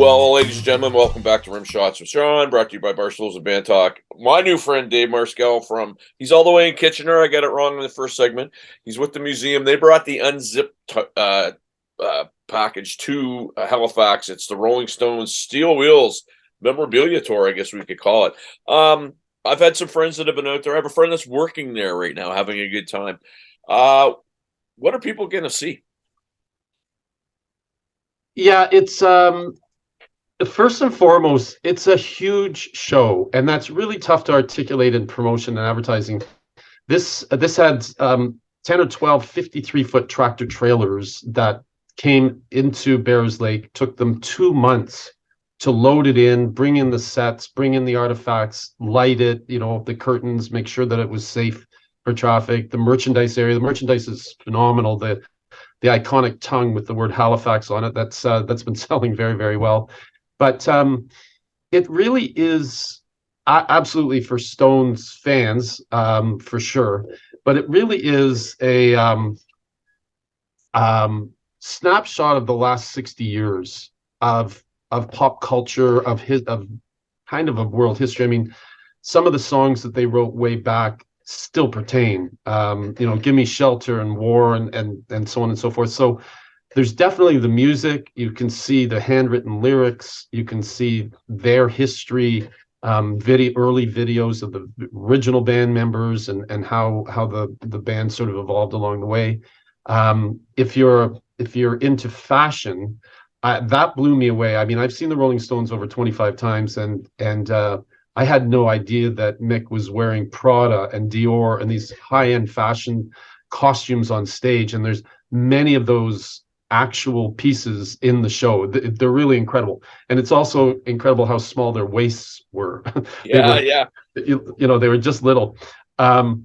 Well, ladies and gentlemen, welcome back to Rimshots with Sean, brought to you by Barstools and Bandtalk. My new friend, Dave Marskell, he's all the way in Kitchener. I got it wrong in the first segment. He's with the museum. They brought the unzipped package to Halifax. It's the Rolling Stones Steel Wheels memorabilia tour, I guess we could call it. I've had some friends that have been out there. I have a friend that's working there right now, having a good time. What are people going to see? Yeah, it's first and foremost, it's a huge show, and that's really tough to articulate in promotion and advertising. This had 10 or 12 53-foot tractor trailers that came into Bears Lake. Took them 2 months to load it in, bring in the sets, bring in the artifacts, light it, the curtains, make sure that it was safe for traffic. The merchandise area, the merchandise is phenomenal. The iconic tongue with the word Halifax on it, that's been selling very, very well. But it really is absolutely for Stones fans, for sure. But it really is a snapshot of the last 60 years of pop culture, of kind of world history. I mean, some of the songs that they wrote way back still pertain. Give Me Shelter and War and so on and so forth. So there's definitely the music. You can see the handwritten lyrics. You can see their history, early videos of the original band members and how the band sort of evolved along the way. If you're into fashion, that blew me away. I mean, I've seen the Rolling Stones over 25 times, and I had no idea that Mick was wearing Prada and Dior and these high-end fashion costumes on stage. And there's many of those actual pieces in the show. They're really incredible. And it's also incredible how small their waists were. Yeah. They were just little. So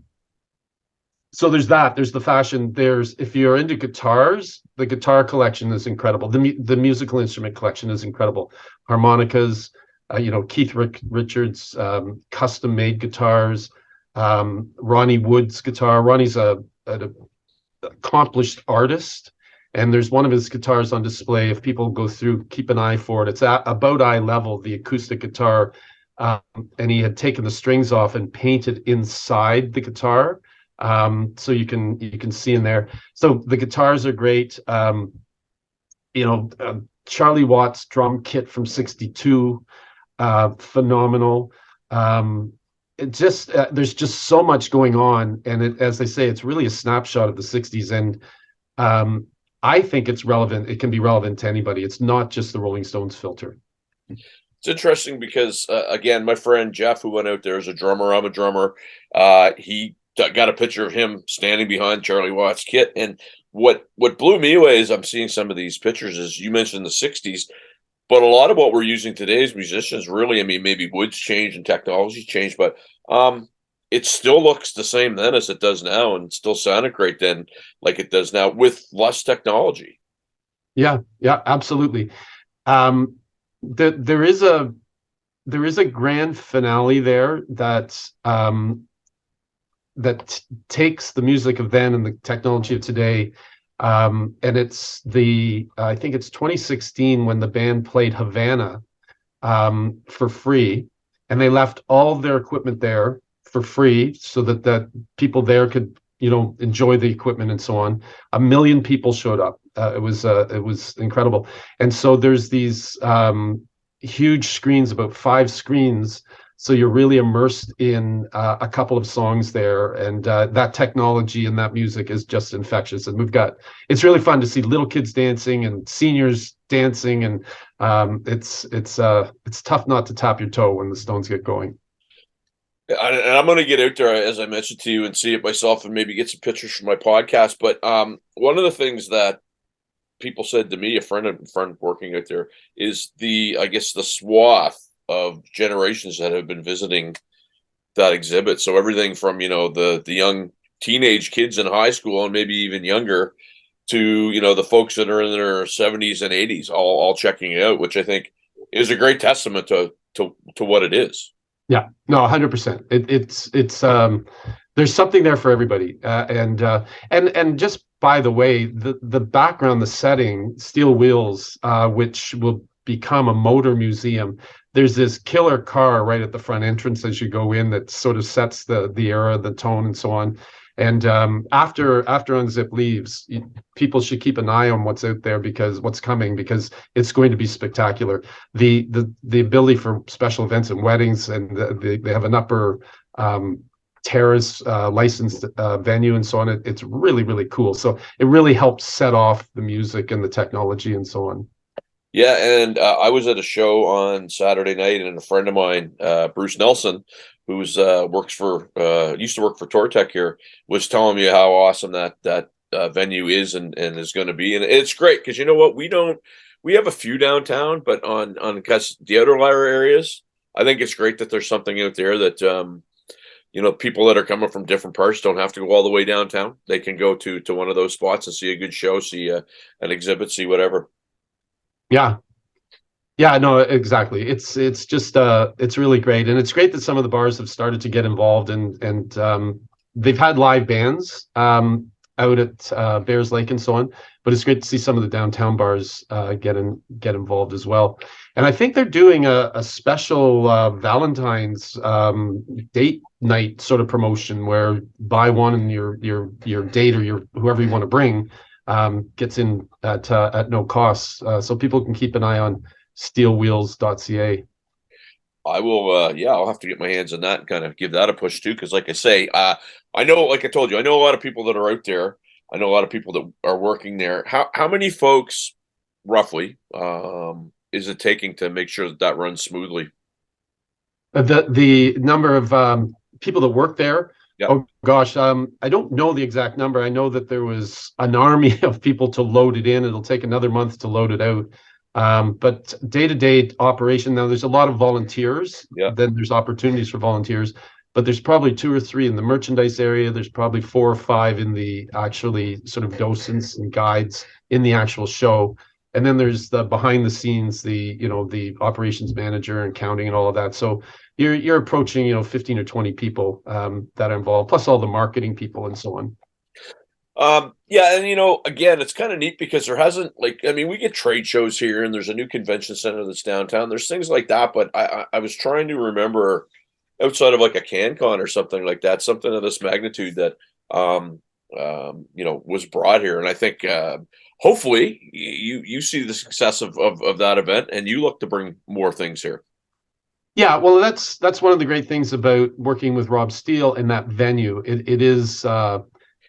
there's that. There's the fashion. If you're into guitars, the guitar collection is incredible. The musical instrument collection is incredible. Harmonicas, Keith Richards, custom-made guitars, Ronnie Wood's guitar. Ronnie's an accomplished artist, and there's one of his guitars on display. If people go through, keep an eye for it. It's at about eye level, the acoustic guitar, and he had taken the strings off and painted inside the guitar, so you can see in there. So the guitars are great. Charlie Watts drum kit from '62. Phenomenal. There's just so much going on, and as they say, it's really a snapshot of the '60s, and I think it's relevant. It can be relevant to anybody. It's not just the Rolling Stones filter. It's interesting because again, my friend Jeff, who went out there as a drummer, I'm a drummer. He got a picture of him standing behind Charlie Watts' kit, and what blew me away is I'm seeing some of these pictures. As you mentioned, the '60s. But a lot of what we're using today as musicians, really, I mean, maybe wood's changed and technology's changed, but it still looks the same then as it does now, and still sounded great then like it does now with less technology. Yeah, absolutely. There is a grand finale there that takes the music of then and the technology of today. And I think it's 2016 when the band played Havana for free, and they left all of their equipment there for free so that people there could enjoy the equipment and so on. 1 million people showed up. It was incredible. And so there's these huge screens, about 5 screens. So you're really immersed in a couple of songs there, and that technology and that music is just infectious. And it's really fun to see little kids dancing and seniors dancing, and it's tough not to tap your toe when the Stones get going. And I'm going to get out there, as I mentioned to you, and see it myself, and maybe get some pictures for my podcast. But one of the things that people said to me, a friend working out there, is the swath of generations that have been visiting that exhibit. So everything from the young teenage kids in high school and maybe even younger to the folks that are in their 70s and 80s all checking it out, which I think is a great testament to what it is. Yeah, no, 100%. It's there's something there for everybody, and just by the way, the background, the setting, Steel Wheels, which will become a motor museum. There's this killer car right at the front entrance as you go in that sort of sets the era, the tone, and so on. And after Unzip leaves, people should keep an eye on what's out there, because what's coming, because it's going to be spectacular. The ability for special events and weddings, and they have an upper terrace licensed venue and so on. It's really, really cool. So it really helps set off the music and the technology and so on. Yeah, and I was at a show on Saturday night, and a friend of mine, Bruce Nelson, who's used to work for Tortec here, was telling me how awesome that venue is and is going to be, and it's great because you know what, we have a few downtown, but on the outer areas, I think it's great that there's something out there that people that are coming from different parts don't have to go all the way downtown. They can go to one of those spots and see a good show, see an exhibit, see whatever. Yeah. Yeah, no, exactly. It's just it's really great. And it's great that some of the bars have started to get involved, and they've had live bands out at Bears Lake and so on. But it's great to see some of the downtown bars get involved as well. And I think they're doing a special Valentine's date night sort of promotion where buy one and your date or your whoever you want to bring gets in at no cost. So people can keep an eye on steelwheels.ca. I will, I'll have to get my hands on that and kind of give that a push too. Because, like I say, I know, like I told you, I know a lot of people that are out there. I know a lot of people that are working there. How many folks, roughly, is it taking to make sure that runs smoothly? The number of people that work there. Yep. Oh gosh, I don't know the exact number. I know that there was an army of people to load it in. It'll take another month to load it out. But day-to-day operation, now there's a lot of volunteers. Yeah. Then there's opportunities for volunteers, but there's probably 2 or 3 in the merchandise area. There's probably 4 or 5 in the actually sort of docents and guides in the actual show. And then there's the behind the scenes, the operations manager and counting and all of that. So you're approaching 15 or 20 people that are involved, plus all the marketing people and so on. Yeah, and again, it's kind of neat because there hasn't, we get trade shows here, and there's a new convention center that's downtown. There's things like that, but I was trying to remember outside of like a CanCon or something like that, something of this magnitude that was brought here. And I think hopefully you see the success of that event, and you look to bring more things here. Yeah, well, that's one of the great things about working with Rob Steele in that venue. It is.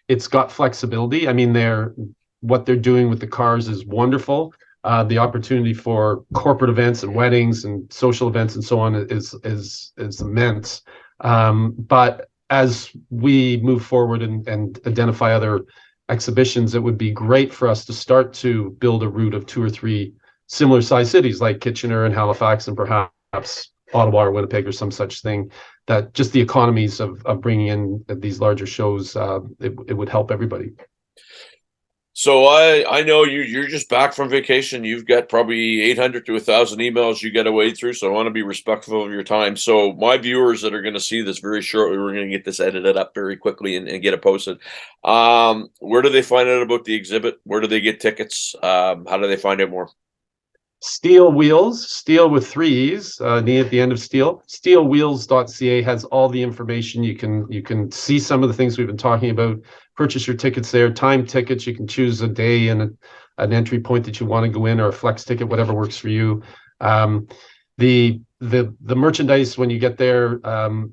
It's got flexibility. I mean, what they're doing with the cars is wonderful. The opportunity for corporate events and weddings and social events and so on is immense. But as we move forward and identify other exhibitions, it would be great for us to start to build a route of 2 or 3 similar sized cities like Kitchener and Halifax and perhaps Ottawa or Winnipeg or some such thing, that just the economies of bringing in these larger shows, it would help everybody. So I know you're just back from vacation. You've got probably 800 to 1,000 emails you got to wade through. So I want to be respectful of your time. So my viewers that are going to see this very shortly, we're going to get this edited up very quickly and get it posted. Where do they find out about the exhibit? Where do they get tickets? How do they find out more? Steel Wheels, steel with 3 E's, knee at the end of steel. Steelwheels.ca has all the information. You can see some of the things we've been talking about. Purchase your tickets there. Time tickets. You can choose a day and an entry point that you want to go in, or a flex ticket, whatever works for you. The merchandise when you get there,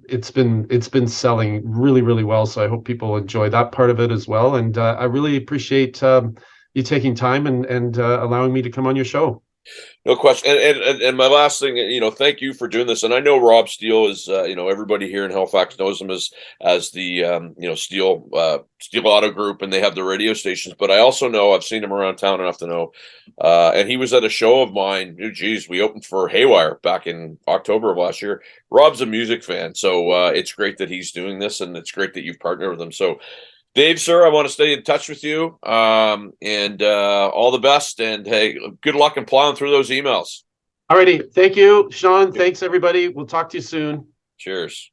it's been selling really, really well. So I hope people enjoy that part of it as well. And I really appreciate you taking time and allowing me to come on your show. No question. And my last thing, thank you for doing this. And I know Rob Steele is, everybody here in Halifax knows him as the, Steel Auto Group, and they have the radio stations. But I also know, I've seen him around town enough to know, and he was at a show of mine. We opened for Haywire back in October of last year. Rob's a music fan, so it's great that he's doing this, and it's great that you've partnered with him. So, Dave, sir, I want to stay in touch with you, and all the best, and hey, good luck in plowing through those emails. All righty. Thank you, Sean. Thanks, everybody. We'll talk to you soon. Cheers.